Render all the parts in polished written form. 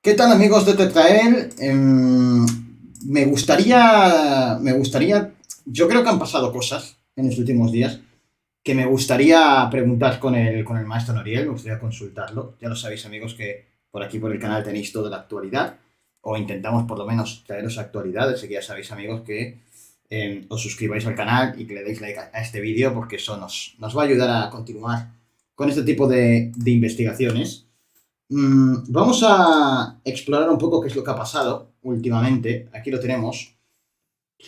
¿Qué tal, amigos de Tetrael? Me gustaría, yo creo que han pasado cosas en los últimos días que me gustaría preguntar con el maestro Noriel, me gustaría consultarlo. Ya lo sabéis, amigos, que por aquí por el canal tenéis toda la actualidad, o intentamos por lo menos traeros actualidad, así que ya sabéis, amigos, que os suscribáis al canal y que le deis like a este vídeo, porque eso nos va a ayudar a continuar con este tipo de investigaciones. Vamos a explorar un poco qué es lo que ha pasado últimamente. Aquí lo tenemos.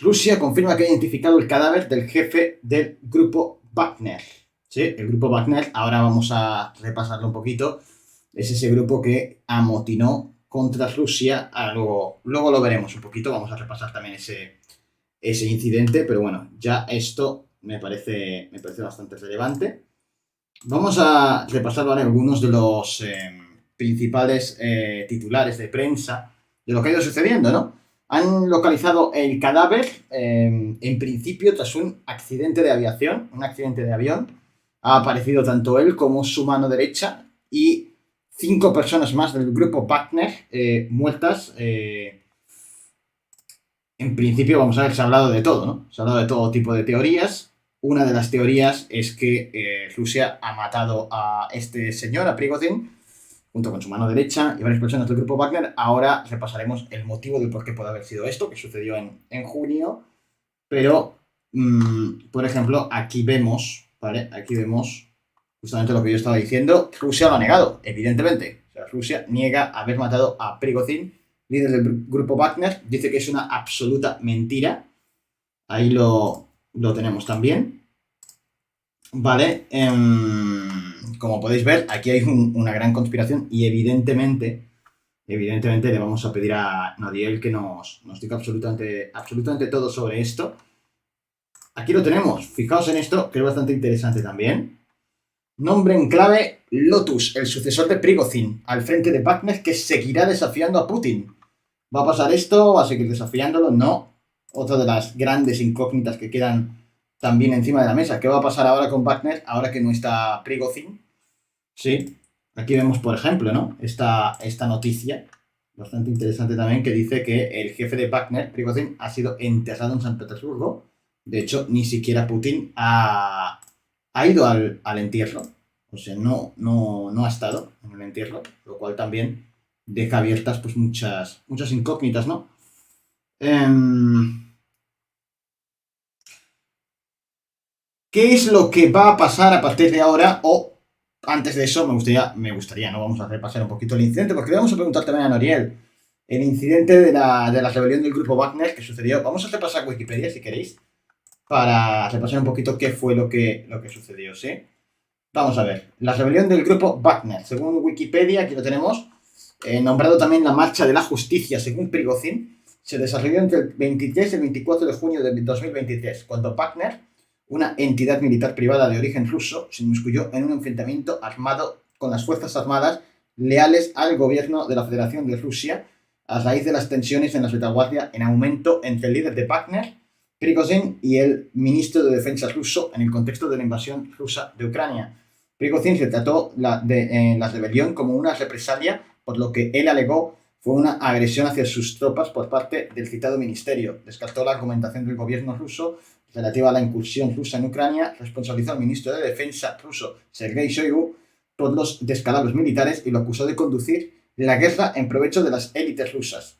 Rusia confirma que ha identificado el cadáver del jefe del grupo Wagner. Sí, el grupo Wagner, ahora vamos a repasarlo un poquito. Es ese grupo que amotinó contra Rusia. Luego lo veremos un poquito. Vamos a repasar también ese incidente. Pero bueno, ya esto me parece bastante relevante. Vamos a repasar, ¿vale?, algunos de los principales titulares de prensa de lo que ha ido sucediendo, ¿no? Han localizado el cadáver, en principio, tras un accidente de aviación, un accidente de avión. Ha aparecido tanto él como su mano derecha y 5 personas más del grupo Wagner muertas. En principio, vamos a ver, se ha hablado de todo, ¿no? Se ha hablado de todo tipo de teorías. Una de las teorías es que Rusia ha matado a este señor, a Prigozhin, junto con su mano derecha y varias personas del grupo Wagner. Ahora repasaremos el motivo del por qué puede haber sido esto, que sucedió en junio. Pero, por ejemplo, aquí vemos, ¿vale? Aquí vemos justamente lo que yo estaba diciendo. Rusia lo ha negado, evidentemente. O sea, Rusia niega haber matado a Prigozhin, líder del grupo Wagner. Dice que es una absoluta mentira. Ahí lo tenemos también. Vale. Como podéis ver, aquí hay una gran conspiración y evidentemente le vamos a pedir a Nodiel que nos diga absolutamente todo sobre esto. Aquí lo tenemos. Fijaos en esto, que es bastante interesante también. Nombre en clave: Lotus, el sucesor de Prigozhin, al frente de Wagner, que seguirá desafiando a Putin. ¿Va a pasar esto? ¿Va a seguir desafiándolo? No. Otra de las grandes incógnitas que quedan también encima de la mesa. ¿Qué va a pasar ahora con Wagner, ahora que no está Prigozhin? Sí. Aquí vemos, por ejemplo, ¿no?, esta noticia, bastante interesante también, que dice que el jefe de Wagner, Prigozhin, ha sido enterrado en San Petersburgo. De hecho, ni siquiera Putin ha ido al entierro. O sea, no ha estado en el entierro, lo cual también deja abiertas pues muchas incógnitas, ¿no? ¿Qué es lo que va a pasar a partir de ahora? O antes de eso, me gustaría, ¿no? Vamos a repasar un poquito el incidente, porque le vamos a preguntar también a Noriel. El incidente de la rebelión del grupo Wagner que sucedió. Vamos a repasar Wikipedia, si queréis, para repasar un poquito qué fue lo que sucedió, ¿sí? Vamos a ver. La rebelión del grupo Wagner. Según Wikipedia, aquí lo tenemos, nombrado también la Marcha de la Justicia, según Prigozhin, se desarrolló entre el 23 y el 24 de junio de 2023, cuando Wagner, una entidad militar privada de origen ruso, se inmiscuyó en un enfrentamiento armado con las Fuerzas Armadas leales al gobierno de la Federación de Rusia, a raíz de las tensiones en la retaguardia en aumento entre el líder de Wagner, Prigozhin, y el ministro de Defensa ruso en el contexto de la invasión rusa de Ucrania. Prigozhin retrató la rebelión como una represalia, por lo que él alegó fue una agresión hacia sus tropas por parte del citado ministerio. Descartó la argumentación del gobierno ruso relativa a la incursión rusa en Ucrania, responsabilizó al ministro de Defensa ruso, Sergei Shoigu, por los descalabros militares y lo acusó de conducir la guerra en provecho de las élites rusas.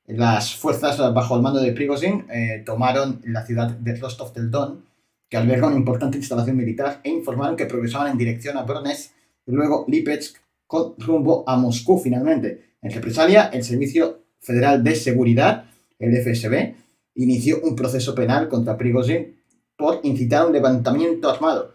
Las fuerzas bajo el mando de Prigozhin tomaron la ciudad de Rostov del Don, que alberga una importante instalación militar, e informaron que progresaban en dirección a Voronezh y luego Lipetsk, con rumbo a Moscú finalmente. En represalia, el Servicio Federal de Seguridad, el FSB, inició un proceso penal contra Prigozhin por incitar a un levantamiento armado.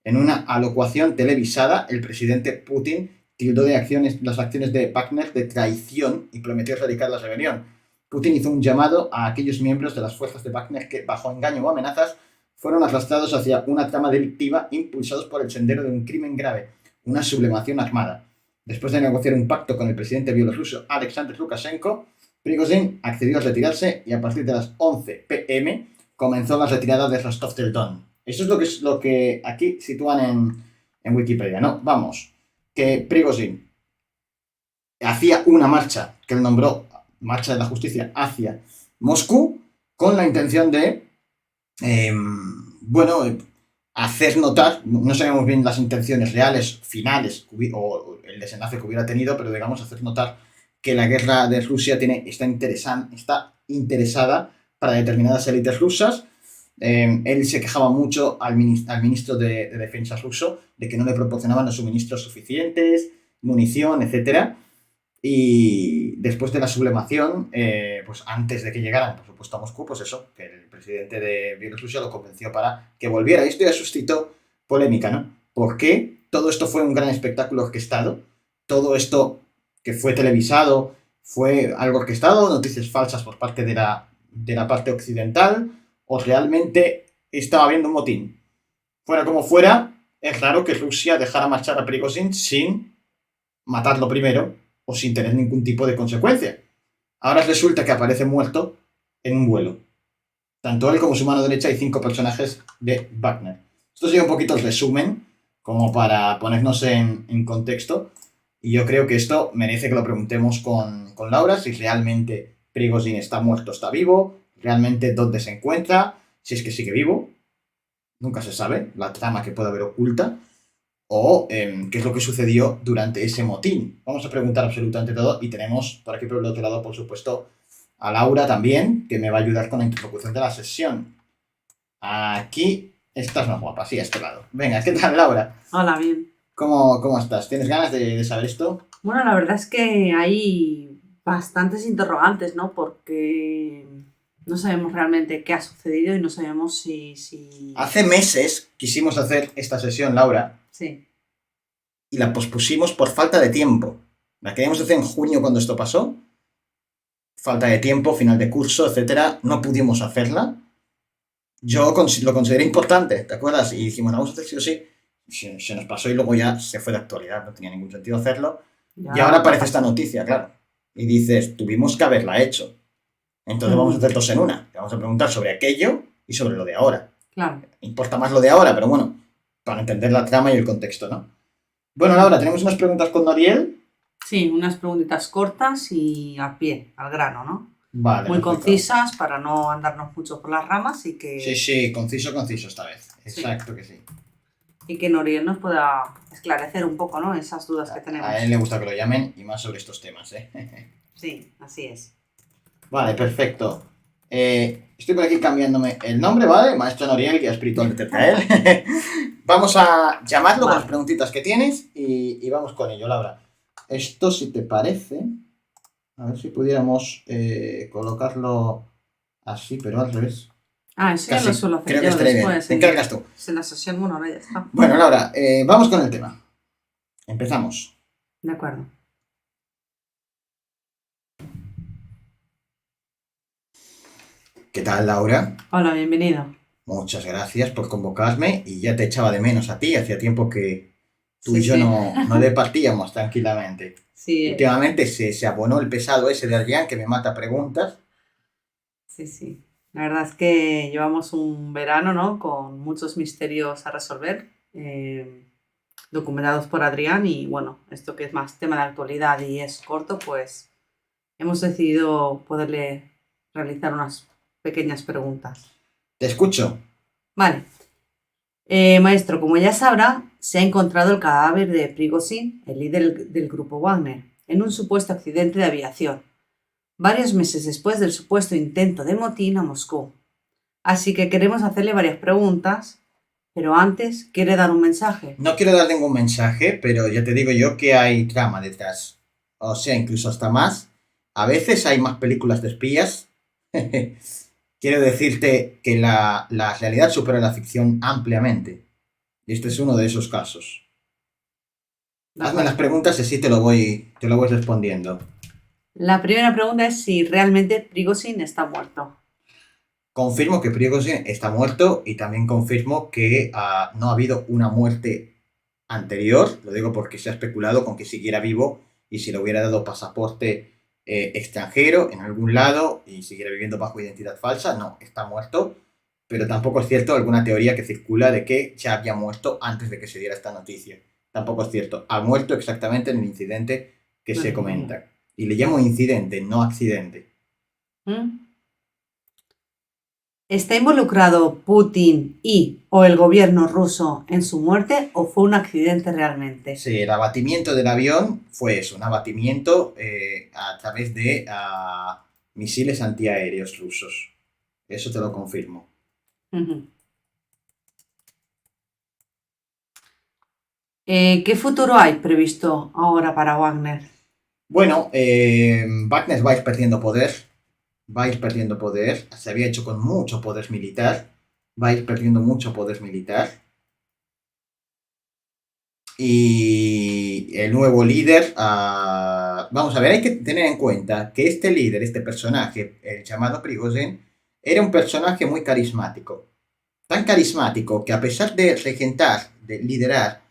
En una alocución televisada, el presidente Putin tildó las acciones de Wagner de traición y prometió erradicar la rebelión. Putin hizo un llamado a aquellos miembros de las fuerzas de Wagner que, bajo engaño o amenazas, fueron arrastrados hacia una trama delictiva, impulsados por el sendero de un crimen grave, una sublevación armada. Después de negociar un pacto con el presidente bielorruso Alexander Lukashenko, Prigozhin accedió a retirarse y a partir de las 11 p.m. comenzó la retirada de Rostov del Don. Eso es lo que aquí sitúan en Wikipedia, ¿no? Vamos, que Prigozhin hacía una marcha que él nombró Marcha de la Justicia hacia Moscú con la intención de, hacer notar, no sabemos bien las intenciones reales, finales, o el desenlace que hubiera tenido, pero digamos hacer notar que la guerra de Rusia está interesada para determinadas élites rusas. Él se quejaba mucho al ministro de Defensa ruso de que no le proporcionaban los suministros suficientes, munición, etcétera. Y después de la sublevación, pues antes de que llegaran, por supuesto, a Moscú, pues eso, que el presidente de Bielorrusia lo convenció para que volviera. Y esto ya suscitó polémica, ¿no? ¿Por qué todo esto fue un gran espectáculo orquestado? Todo esto que fue televisado fue algo orquestado, noticias falsas por parte de la parte occidental, o realmente estaba habiendo un motín. Fuera como fuera, es raro que Rusia dejara marchar a Prigozhin sin matarlo primero o sin tener ningún tipo de consecuencia. Ahora resulta que aparece muerto en un vuelo. Tanto él como su mano derecha y 5 personajes de Wagner. Esto sería un poquito el resumen, como para ponernos en contexto. Y yo creo que esto merece que lo preguntemos con Laura, si realmente Prigozhin está muerto o está vivo, realmente dónde se encuentra, si es que sigue vivo, nunca se sabe, la trama que puede haber oculta, o qué es lo que sucedió durante ese motín. Vamos a preguntar absolutamente todo y tenemos por aquí por el otro lado, por supuesto, a Laura también, que me va a ayudar con la interlocución de la sesión. Aquí estás más guapa, sí, a este lado. Venga, ¿qué tal, Laura? Hola, bien. ¿Cómo estás? ¿Tienes ganas de saber esto? Bueno, la verdad es que hay bastantes interrogantes, ¿no? Porque no sabemos realmente qué ha sucedido y no sabemos si... Hace meses quisimos hacer esta sesión, Laura, Sí, y la pospusimos por falta de tiempo. La queríamos hacer en junio cuando esto pasó. Falta de tiempo, final de curso, etcétera. No pudimos hacerla. Yo lo consideré importante, ¿te acuerdas? Y dijimos, vamos a hacer sí o sí. Se nos pasó y luego ya se fue de actualidad. No tenía ningún sentido hacerlo. y Y ahora ahora vuelta a aparece esta pasar. noticia, claro. Y dices, tuvimos que haberla hecho. Entonces vamos a hacer dos en una. Te vamos a preguntar sobre aquello y sobre lo de ahora. Claro. Importa más lo de ahora, pero bueno, para entender la trama y el contexto, ¿no? Bueno, Laura, tenemos unas preguntas con Noriel. Sí, unas preguntitas cortas y a pie, al grano, ¿no? Vale, Muy perfecto. concisas para no andarnos mucho por las ramas y que... Sí, conciso esta vez. Sí. Exacto que sí. Y que Noriel nos pueda esclarecer un poco, ¿no? Esas dudas que tenemos. A él le gusta que lo llamen y más sobre estos temas, ¿eh? Sí, así es. Vale, perfecto. Estoy por aquí cambiándome el nombre, ¿vale? Maestro Noriel, guía espiritual de Tetrael. Vamos a llamarlo con las preguntitas que tienes y vamos con ello, Laura. Esto, si te parece, a ver si pudiéramos colocarlo así, pero al revés. Eso ya lo suelo hacer creo que yo estaré bien. después. Te encargas tú. En la sesión, bueno, ahora ya está. Bueno, Laura, vamos con el tema. Empezamos. De acuerdo. ¿Qué tal, Laura? Hola, bienvenido. Muchas gracias por convocarme y ya te echaba de menos a ti. Hacía tiempo que tú Sí, y yo sí. no departíamos tranquilamente. Sí, Últimamente se abonó el pesado ese de Adrián que me mata preguntas. sí. La verdad es que llevamos un verano, ¿no? Con muchos misterios a resolver, documentados por Adrián y bueno, esto que es más tema de actualidad y es corto, pues hemos decidido poderle realizar unas pequeñas preguntas. Te escucho. Vale. Maestro, como ya sabrá, se ha encontrado el cadáver de Prigozhin, el líder del grupo Wagner, en un supuesto accidente de aviación, varios meses después del supuesto intento de motín a Moscú. Así que queremos hacerle varias preguntas, pero antes quiere dar un mensaje. No quiero dar ningún mensaje, pero ya te digo yo que hay trama detrás. O sea, incluso hasta más. A veces hay más películas de espías. Quiero decirte que la realidad supera la ficción ampliamente. Y este es uno de esos casos. Hazme las preguntas y así te lo voy respondiendo. La primera pregunta es si realmente Prigozhin está muerto. Confirmo que Prigozhin está muerto y también confirmo que no ha habido una muerte anterior. Lo digo porque se ha especulado con que siguiera vivo y si le hubiera dado pasaporte extranjero en algún lado y siguiera viviendo bajo identidad falsa. No, está muerto. Pero tampoco es cierto alguna teoría que circula de que ya había muerto antes de que se diera esta noticia. Tampoco es cierto. Ha muerto exactamente en el incidente que se Madre mía. comenta. Y le llamo incidente, no accidente. ¿Mm? ¿Está involucrado Putin o el gobierno ruso en su muerte o fue un accidente realmente? Sí, el abatimiento del avión fue eso, un abatimiento a través de misiles antiaéreos rusos. Eso te lo confirmo. Ujú. ¿Qué futuro hay previsto ahora para Wagner? Bueno, Wagner va a ir perdiendo poder, se había hecho con mucho poder militar, va a ir perdiendo mucho poder militar. Y el nuevo líder, vamos a ver, hay que tener en cuenta que este líder, este personaje, el llamado Prigozhin, era un personaje muy carismático. Tan carismático que a pesar de regentar, de liderar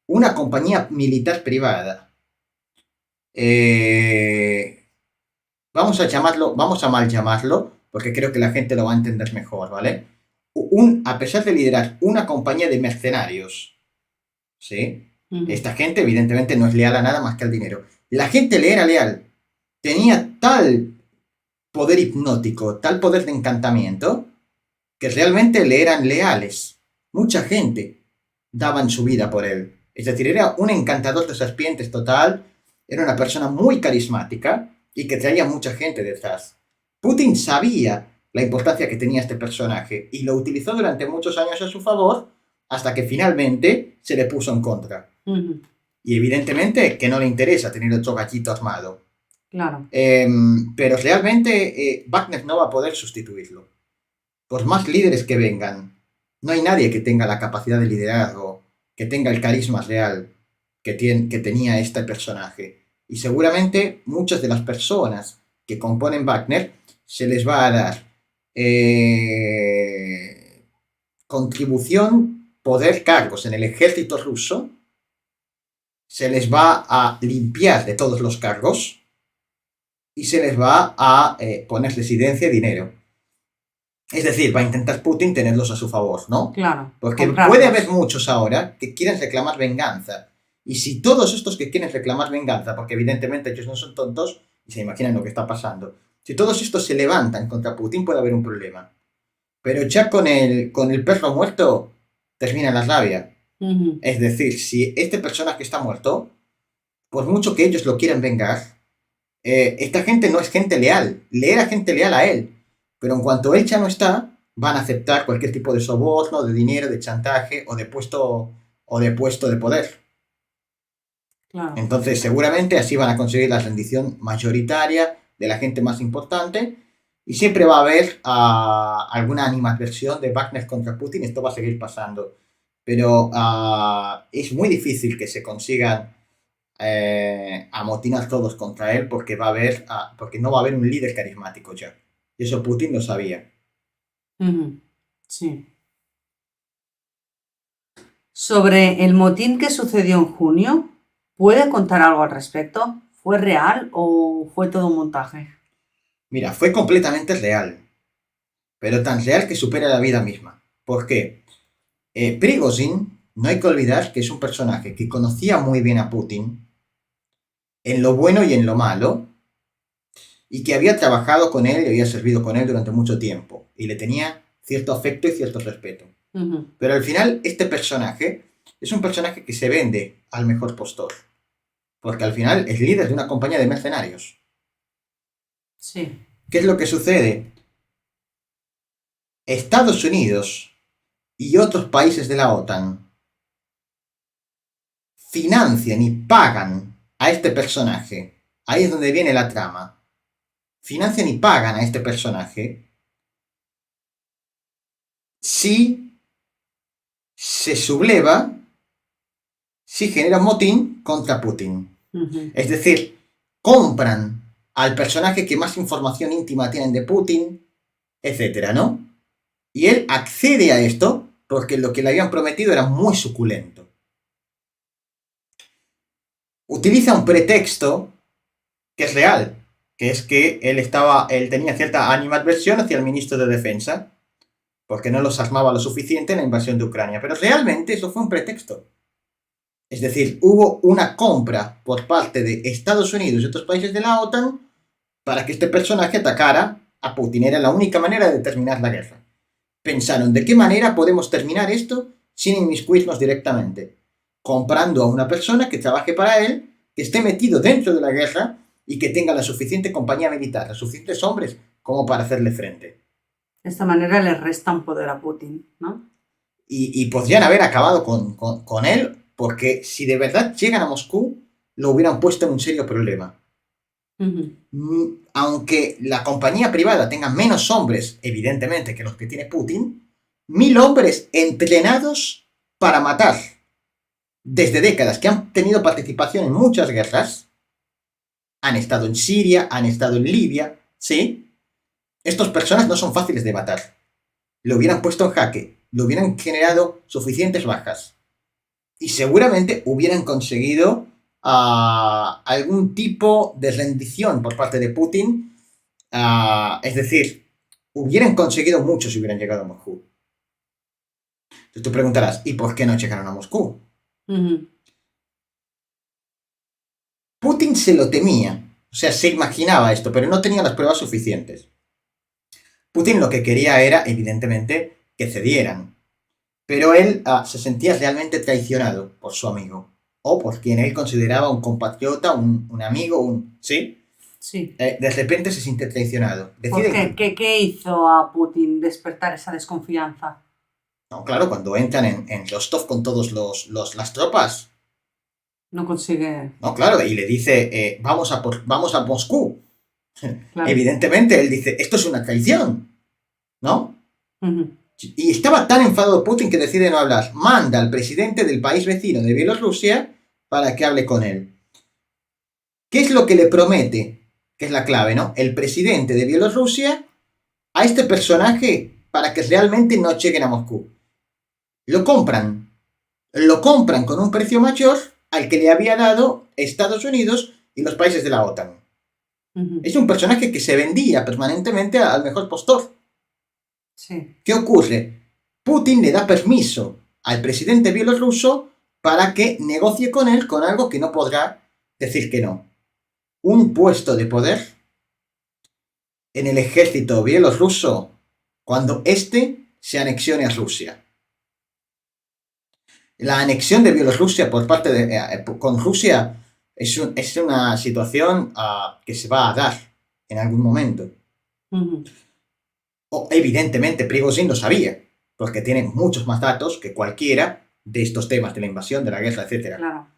una compañía militar privada, vamos a mal llamarlo, porque creo que la gente lo va a entender mejor, ¿vale? A pesar de liderar una compañía de mercenarios, ¿sí? Esta gente evidentemente no es leal a nada más que al dinero. La gente le era leal. Tenía tal poder hipnótico, tal poder de encantamiento, que realmente le eran leales. Mucha gente daban su vida por él. Es decir, era un encantador de serpientes total, era una persona muy carismática y que traía mucha gente detrás. Putin sabía la importancia que tenía este personaje y lo utilizó durante muchos años a su favor hasta que finalmente se le puso en contra. Ujú. Y evidentemente que no le interesa tener otro gallito armado. Claro. Pero realmente Wagner no va a poder sustituirlo. Por más líderes que vengan, no hay nadie que tenga la capacidad de liderazgo, que tenga el carisma real que tenía este personaje. Y seguramente muchas de las personas que componen Wagner se les va a dar contribución, poder, cargos en el ejército ruso, se les va a limpiar de todos los cargos y se les va a poner residencia y dinero. Es decir, va a intentar Putin tenerlos a su favor, ¿no? Claro. Porque Comprarlos. puede haber muchos ahora que quieren reclamar venganza. Y si todos estos que quieren reclamar venganza, porque evidentemente ellos no son tontos y se imaginan lo que está pasando, si todos estos se levantan contra Putin puede haber un problema. Pero ya con el perro muerto termina la rabia. Ujú. Es decir, si este personaje está muerto, por mucho que ellos lo quieran vengar, esta gente no es gente leal. Le era gente leal a él. Pero en cuanto él ya no está, van a aceptar cualquier tipo de soborno, de dinero, de chantaje o de puesto de poder. Claro. Entonces, seguramente así van a conseguir la rendición mayoritaria de la gente más importante. Y siempre va a haber alguna animadversión de Wagner contra Putin. Esto va a seguir pasando. Pero es muy difícil que se consigan amotinar todos contra él porque porque no va a haber un líder carismático ya. Y eso Putin lo sabía. Ujú. Sí. Sobre el motín que sucedió en junio, ¿puede contar algo al respecto? ¿Fue real o fue todo un montaje? Mira, fue completamente real, pero tan real que supera la vida misma. ¿Por qué? Prigozhin, no hay que olvidar que es un personaje que conocía muy bien a Putin, en lo bueno y en lo malo, y que había trabajado con él y había servido con él durante mucho tiempo, y le tenía cierto afecto y cierto respeto. Ujú. Pero al final, este personaje es un personaje que se vende al mejor postor, porque al final es líder de una compañía de mercenarios. Sí. ¿Qué es lo que sucede? Estados Unidos y otros países de la OTAN financian y pagan a este personaje. Ahí es donde viene la trama. Financian y pagan a este personaje si se subleva, si genera un motín contra Putin. Ujú. Es decir, compran al personaje que más información íntima tienen de Putin, etcétera, ¿no? Y él accede a esto porque lo que le habían prometido era muy suculento. Utiliza un pretexto que es real, que es que él tenía cierta animadversión hacia el ministro de Defensa, porque no los armaba lo suficiente en la invasión de Ucrania. Pero realmente eso fue un pretexto. Es decir, hubo una compra por parte de Estados Unidos y otros países de la OTAN para que este personaje atacara a Putin. Era la única manera de terminar la guerra. Pensaron, ¿de qué manera podemos terminar esto sin inmiscuirnos directamente? Comprando a una persona que trabaje para él, que esté metido dentro de la guerra y que tenga la suficiente compañía militar, los suficientes hombres como para hacerle frente. De esta manera le restan poder a Putin, ¿no? Y podrían haber acabado con él, porque si de verdad llegan a Moscú, lo hubieran puesto en un serio problema. Aunque la compañía privada tenga menos hombres, evidentemente, que los que tiene Putin, 1000 hombres entrenados para matar desde décadas, que han tenido participación en muchas guerras, han estado en Siria, han estado en Libia, ¿sí? Estas personas no son fáciles de matar. Lo hubieran puesto en jaque, lo hubieran generado suficientes bajas y seguramente hubieran conseguido algún tipo de rendición por parte de Putin. Es decir, hubieran conseguido mucho si hubieran llegado a Moscú. Entonces tú preguntarás, ¿y por qué no llegaron a Moscú? Putin se lo temía, o sea, se imaginaba esto, pero no tenía las pruebas suficientes. Putin lo que quería era, evidentemente, que cedieran, pero él se sentía realmente traicionado por su amigo, o por quien él consideraba un compatriota, un amigo, ¿sí? Sí. De repente se siente traicionado. ¿Por qué? ¿Qué hizo a Putin despertar esa desconfianza? No, claro, cuando entran en Rostov con todas las tropas. No consigue. No, claro, y le dice, vamos a Moscú. Claro. Evidentemente, él dice, esto es una traición, ¿no? Y estaba tan enfadado Putin que decide no hablar. Manda al presidente del país vecino de Bielorrusia para que hable con él. ¿Qué es lo que le promete? Que es la clave, ¿no? El presidente de Bielorrusia a este personaje para que realmente no lleguen a Moscú. Lo compran con un precio mayor al que le había dado Estados Unidos y los países de la OTAN. Es un personaje que se vendía permanentemente al mejor postor. Sí. ¿Qué ocurre? Putin le da permiso al presidente bielorruso para que negocie con él con algo que no podrá decir que no. Un puesto de poder en el ejército bielorruso cuando éste se anexione a Rusia. La anexión de Bielorrusia por parte con Rusia es una situación que se va a dar en algún momento. Evidentemente, Prigozhin lo sabía, porque tiene muchos más datos que cualquiera de estos temas de la invasión, de la guerra, etc. Claro.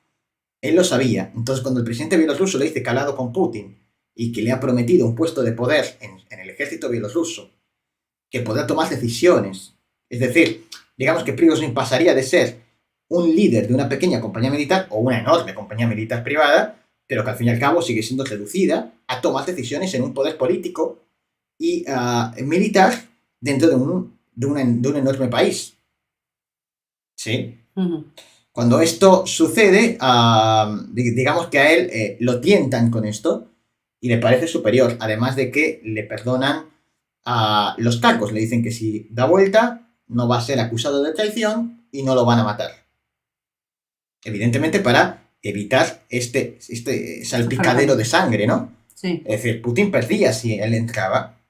Él lo sabía. Entonces, cuando el presidente bielorruso le dice que ha hablado con Putin y que le ha prometido un puesto de poder en el ejército bielorruso, que podrá tomar decisiones, es decir, digamos que Prigozhin pasaría de ser un líder de una pequeña compañía militar o una enorme compañía militar privada, pero que al fin y al cabo sigue siendo reducida a tomar decisiones en un poder político y militar dentro de un enorme país. ¿Sí? Cuando esto sucede, digamos que a él lo tientan con esto y le parece superior, además de que le perdonan los cargos. Le dicen que si da vuelta no va a ser acusado de traición y no lo van a matar. Evidentemente para evitar este salpicadero de sangre, ¿no? Sí. Es decir, Putin perdía si él entraba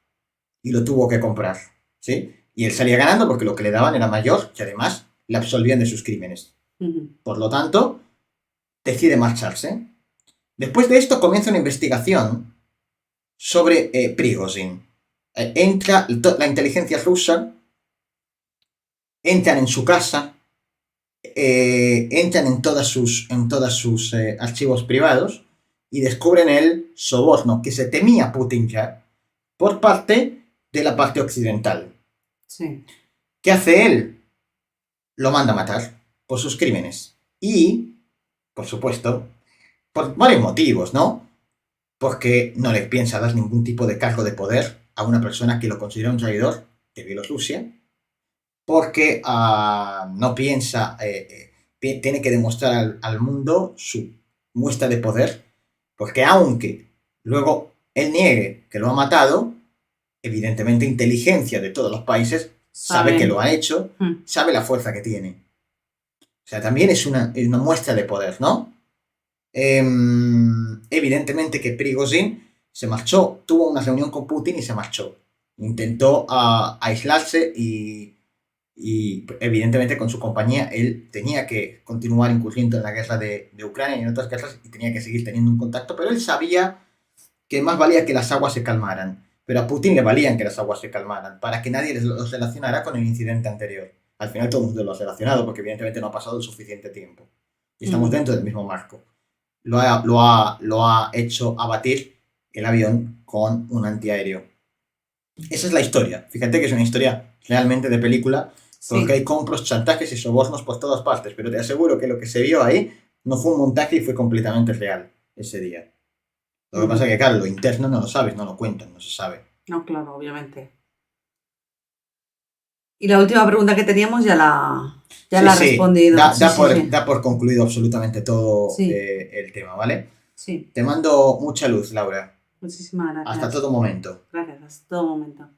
y lo tuvo que comprar, ¿sí? Y él salía ganando porque lo que le daban era mayor y además le absolvían de sus crímenes. Por lo tanto, decide marcharse. Después de esto comienza una investigación sobre Prigozhin. Entra la inteligencia rusa, entran en su casa, entran en todos sus archivos privados y descubren el soborno que se temía Putin ya por parte de la parte occidental. Sí. ¿Qué hace él? Lo manda a matar por sus crímenes. Y, por supuesto, por varios motivos, ¿no? Porque no le piensa dar ningún tipo de cargo de poder a una persona que lo considera un traidor de Bielorrusia. Porque no piensa, tiene que demostrar al mundo su muestra de poder. Porque aunque luego él niegue que lo ha matado, evidentemente inteligencia de todos los países sabe que lo ha hecho, sabe la fuerza que tiene. sea, también es una muestra de poder, ¿no? Evidentemente que Prigozhin se marchó, tuvo una reunión con Putin y se marchó. Intentó aislarse y evidentemente con su compañía él tenía que continuar incurriendo en la guerra de Ucrania y en otras guerras y tenía que seguir teniendo un contacto, pero él sabía que más valía que las aguas se calmaran. Pero a Putin le valían que las aguas se calmaran, para que nadie los relacionara con el incidente anterior. Al final todo el mundo lo ha relacionado, porque evidentemente no ha pasado el suficiente tiempo. Y estamos dentro del mismo marco. Lo ha hecho abatir el avión con un antiaéreo. Esa es la historia. Fíjate que es una historia realmente de película, porque Sí. hay compros, chantajes y sobornos por todas partes, pero te aseguro que lo que se vio ahí no fue un montaje y fue completamente real ese día. Lo que pasa es que, claro, lo interno no lo sabes, no lo cuentan, no se sabe. No, claro, obviamente. Y la última pregunta que teníamos ya Sí, la ha sí, respondido. da, Sí, da, sí, por, sí. da por concluido absolutamente todo Sí, el tema, ¿vale? sí. Te mando mucha luz, Laura. Muchísimas Hasta gracias. todo momento. Gracias, hasta todo momento.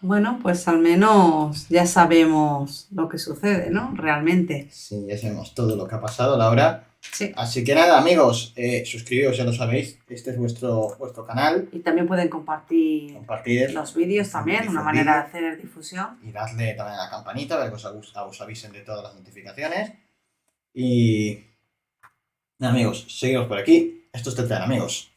Bueno, pues al menos ya sabemos lo que sucede, ¿no? Realmente. Sí, ya sabemos todo lo que ha pasado, Laura. Sí. Así que nada, amigos, suscribíos, ya lo sabéis. Este es vuestro canal. Y también pueden compartir Compartid los vídeos también, una difundir manera de hacer difusión. y dadle también a la campanita para que os avisen de todas las notificaciones. Y nada, amigos, seguimos por aquí. Esto es Tetran, amigos.